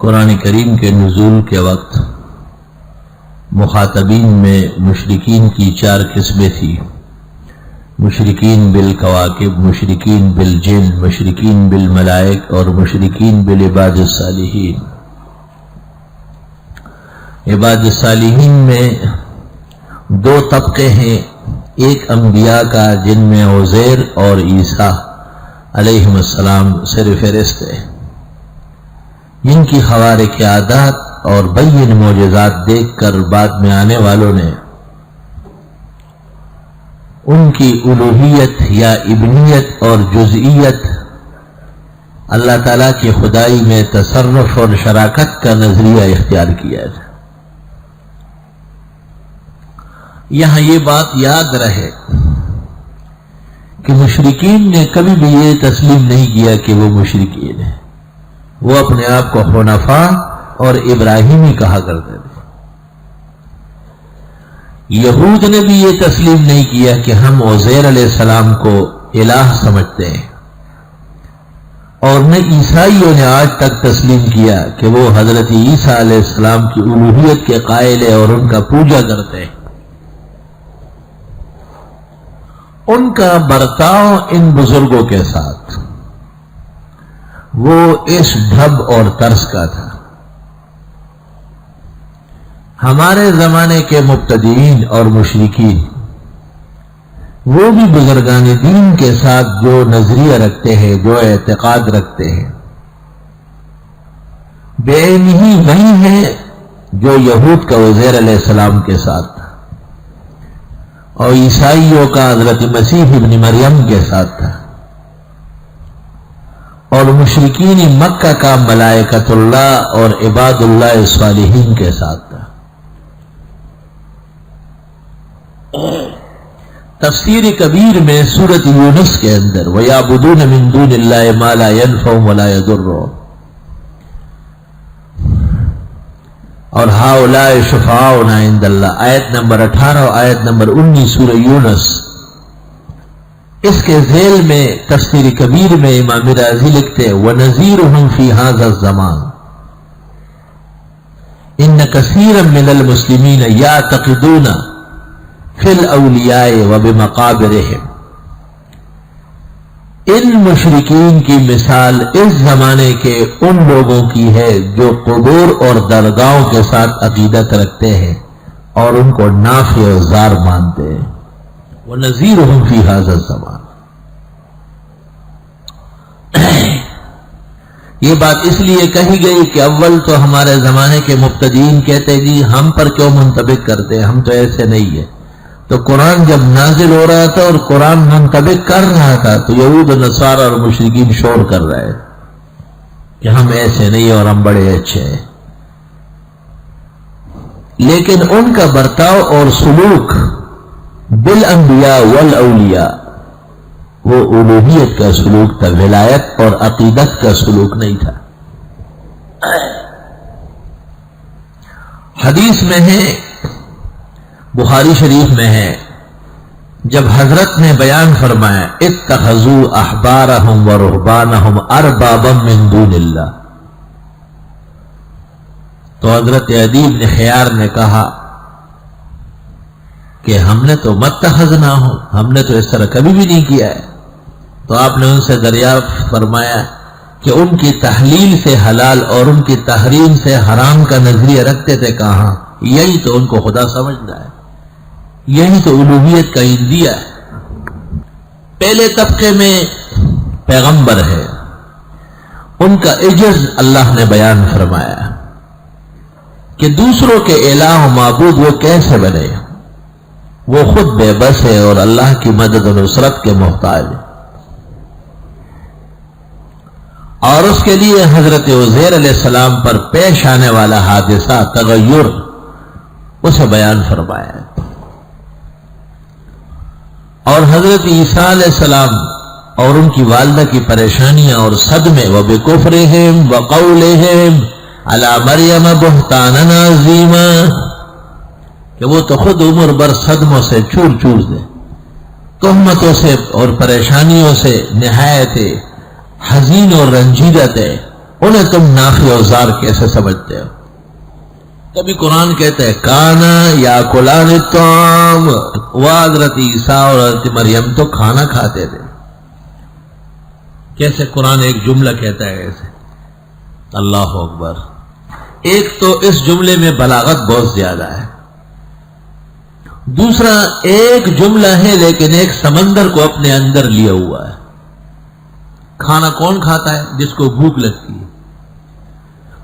قرآن کریم کے نزول کے وقت مخاطبین میں مشرکین کی 4 قسمیں تھیں: مشرکین بالکواکب، مشرکین بالجن، مشرکین بالملائک اور مشرکین بالعباد الصالحین۔ عباد الصالحین میں 2 طبقے ہیں، ایک انبیاء کا جن میں عزیر اور عیسیٰ علیہ السلام سر فہرست ہے، جن کی خوارق عادات اور بین معجزات دیکھ کر بعد میں آنے والوں نے ان کی الوہیت یا ابنیت اور جزئیت، اللہ تعالیٰ کی خدائی میں تصرف اور شراکت کا نظریہ اختیار کیا ہے۔ یہاں یہ بات یاد رہے کہ مشرکین نے کبھی بھی یہ تسلیم نہیں کیا کہ وہ مشرکین ہیں، وہ اپنے آپ کو حنفاء اور ابراہیمی کہا کرتے تھے۔ یہود نے بھی یہ تسلیم نہیں کیا کہ ہم عزیر علیہ السلام کو الہ سمجھتے ہیں، اور نہ عیسائیوں نے آج تک تسلیم کیا کہ وہ حضرت عیسیٰ علیہ السلام کی الوہیت کے قائل ہیں اور ان کا پوجا کرتے ہیں۔ ان کا برتاؤ ان بزرگوں کے ساتھ وہ اس ڈھب اور طرز کا تھا۔ ہمارے زمانے کے مبتدئین اور مشرکین وہ بھی بزرگان دین کے ساتھ جو نظریہ رکھتے ہیں، جو اعتقاد رکھتے ہیں، بے ہی وہی ہے جو یہود کا عزیر علیہ السلام کے ساتھ تھا اور عیسائیوں کا حضرت مسیح ابن مریم کے ساتھ تھا، اور مشرکین مکہ کا ملائکۃ اللہ اور عباد اللہ الصالحین کے ساتھ تھا۔ تفسیر کبیر میں سورۃ یونس کے اندر وَيَعْبُدُونَ مِن دُونِ اللَّهِ مَا لَا يَنفَعُهُمْ وَلَا يَضُرُّهُمْ اور ہؤلاء شفعاؤنا عند اللہ، آیت نمبر 18 اور آیت نمبر 19 سورہ یونس۔ اس کے ذیل میں تفسیر کبیر میں امام رازی لکھتے وَنَذِيرُهُمْ فِي هَذَا الزَّمَانِ إِنَّ كَثِيرًا مِنَ الْمُسْلِمِينَ يَعْتَقِدُونَ فِي الْأَوْلِيَاءِ وَبِمَقَابِرِهِمْ۔ ان مشرکین کی مثال اس زمانے کے ان لوگوں کی ہے جو قبور اور درگاہوں کے ساتھ عقیدت رکھتے ہیں اور ان کو نافع و ضار مانتے ہیں۔ وَنَذِيرُهُمْ فِي هَذَا الزَّمَانِ۔ یہ بات اس لیے کہی گئی کہ اول تو ہمارے زمانے کے مبتدئین کہتے جی ہم پر کیوں منطبق کرتے ہیں، ہم تو ایسے نہیں ہیں۔ تو قرآن جب نازل ہو رہا تھا اور قرآن منطبق کر رہا تھا تو یہود و نصارہ اور مشرکین شور کر رہے کہ ہم ایسے نہیں اور ہم بڑے اچھے ہیں، لیکن ان کا برتاؤ اور سلوک بالانبیاء والاولیاء وہ الوہیت کا سلوک تھا، ولایت اور عقیدت کا سلوک نہیں تھا۔ حدیث میں ہے، بخاری شریف میں ہے، جب حضرت نے بیان فرمایا اتخذوا احبارهم ورهبانهم اربابا من دون اللہ، تو حضرت عدی بن خیار نے کہا کہ ہم نے تو متخذنا ہو، ہم نے تو اس طرح کبھی بھی نہیں کیا ہے۔ تو آپ نے ان سے دریافت فرمایا کہ ان کی تحلیل سے حلال اور ان کی تحریم سے حرام کا نظریہ رکھتے تھے، کہاں؟ یہی تو ان کو خدا سمجھنا ہے، یہی تو الوہیت کا اندیہ ہے۔ پہلے طبقے میں پیغمبر ہے، ان کا عجز اللہ نے بیان فرمایا کہ دوسروں کے الہ و معبود وہ کیسے بنے، وہ خود بے بس ہے اور اللہ کی مدد و نصرت کے محتاج ہے، اور اس کے لیے حضرت عزیر علیہ السلام پر پیش آنے والا حادثہ تغیر اسے بیان فرمایا ہے، اور حضرت عیسیٰ علیہ السلام اور ان کی والدہ کی پریشانیاں اور صدمے وَبِكُفْرِهِمْ وَقَوْلِهِمْ عَلَى مَرْيَمَ بُهْتَانًا عَظِيمًا، کہ وہ تو خود عمر بھر صدموں سے چور چور دے، تہمتوں سے اور پریشانیوں سے نہایت حزین اور رنجیدہ تھے، انہیں تم نافع و زار کیسے سمجھتے ہو؟ کبھی قرآن کہتا ہے کانا یا کلان الطعام، حضرت عیسیٰ اور حضرت مریم تو کھانا کھاتے تھے. کیسے قرآن ایک جملہ کہتا ہے ایسے؟ اللہ اکبر. ایک تو اس جملے میں بلاغت بہت زیادہ ہے، دوسرا ایک جملہ ہے لیکن ایک سمندر کو اپنے اندر لیا ہوا ہے. کھانا کون کھاتا ہے؟ جس کو بھوک لگتی ہے.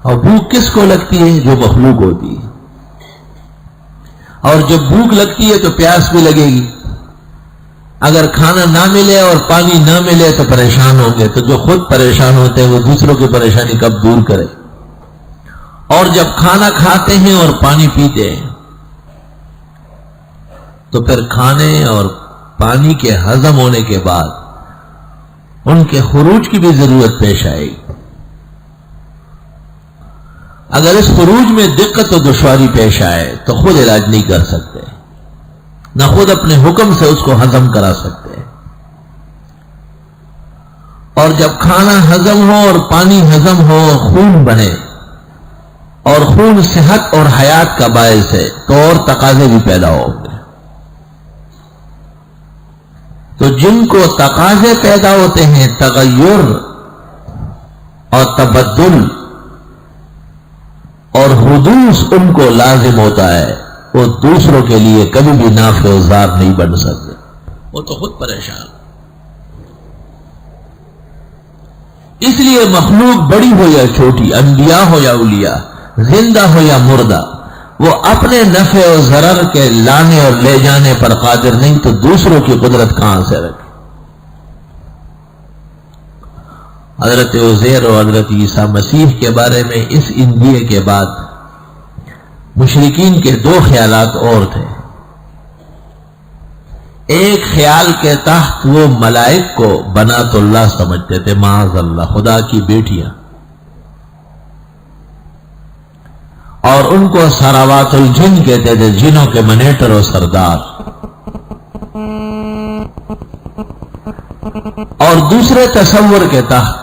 اور بھوک کس کو لگتی ہے؟ جو مخلوق ہوتی ہے. اور جب بھوک لگتی ہے تو پیاس بھی لگے گی. اگر کھانا نہ ملے اور پانی نہ ملے تو پریشان ہوں گے. تو جو خود پریشان ہوتے ہیں وہ دوسروں کی پریشانی کب دور کرے؟ اور جب کھانا کھاتے ہیں اور پانی پیتے ہیں تو پھر کھانے اور پانی کے ہضم ہونے کے بعد ان کے خروج کی بھی ضرورت پیش آئے گی. اگر اس خروج میں دقت و دشواری پیش آئے تو خود علاج نہیں کر سکتے، نہ خود اپنے حکم سے اس کو ہضم کرا سکتے. اور جب کھانا ہضم ہو اور پانی ہضم ہو، خون بنے اور خون صحت اور حیات کا باعث ہے تو اور تقاضے بھی پیدا ہوں گے. تو جن کو تقاضے پیدا ہوتے ہیں، تغیر اور تبدل اور حدوث ان کو لازم ہوتا ہے، وہ دوسروں کے لیے کبھی بھی نافع و زار نہیں بن سکتے. وہ تو خود پریشان. اس لیے مخلوق بڑی ہو یا چھوٹی، انبیاء ہو یا اولیاء، زندہ ہو یا مردہ، وہ اپنے نفع و ضرر کے لانے اور لے جانے پر قادر نہیں تو دوسروں کی قدرت کہاں سے رکھے؟ حضرت عزیر اور حضرت عیسیٰ مسیح کے بارے میں اس اندیے کے بعد مشرکین کے دو خیالات اور تھے. ایک خیال کے تحت وہ ملائک کو بنات اللہ سمجھتے تھے، معاذ اللہ، خدا کی بیٹیاں، اور ان کو سراوات الجن کہتے تھے، جنوں کے منیٹر و سردار. اور دوسرے تصور کے تحت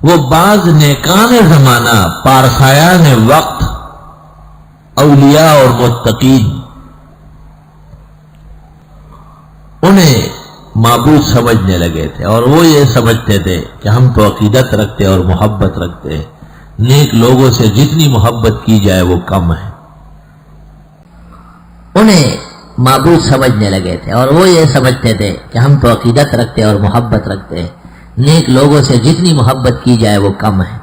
وہ بعض نیکان زمانہ، پارسایان وقت، اولیاء اور متقین، انہیں معبود سمجھنے لگے تھے. اور وہ یہ سمجھتے تھے کہ ہم تو عقیدت رکھتے اور محبت رکھتے ہیں، نیک لوگوں سے جتنی محبت کی جائے وہ کم ہے. انہیں معبود سمجھنے لگے تھے اور وہ یہ سمجھتے تھے کہ ہم تو عقیدت رکھتے اور محبت رکھتے ہیں، نیک لوگوں سے جتنی محبت کی جائے وہ کم ہے.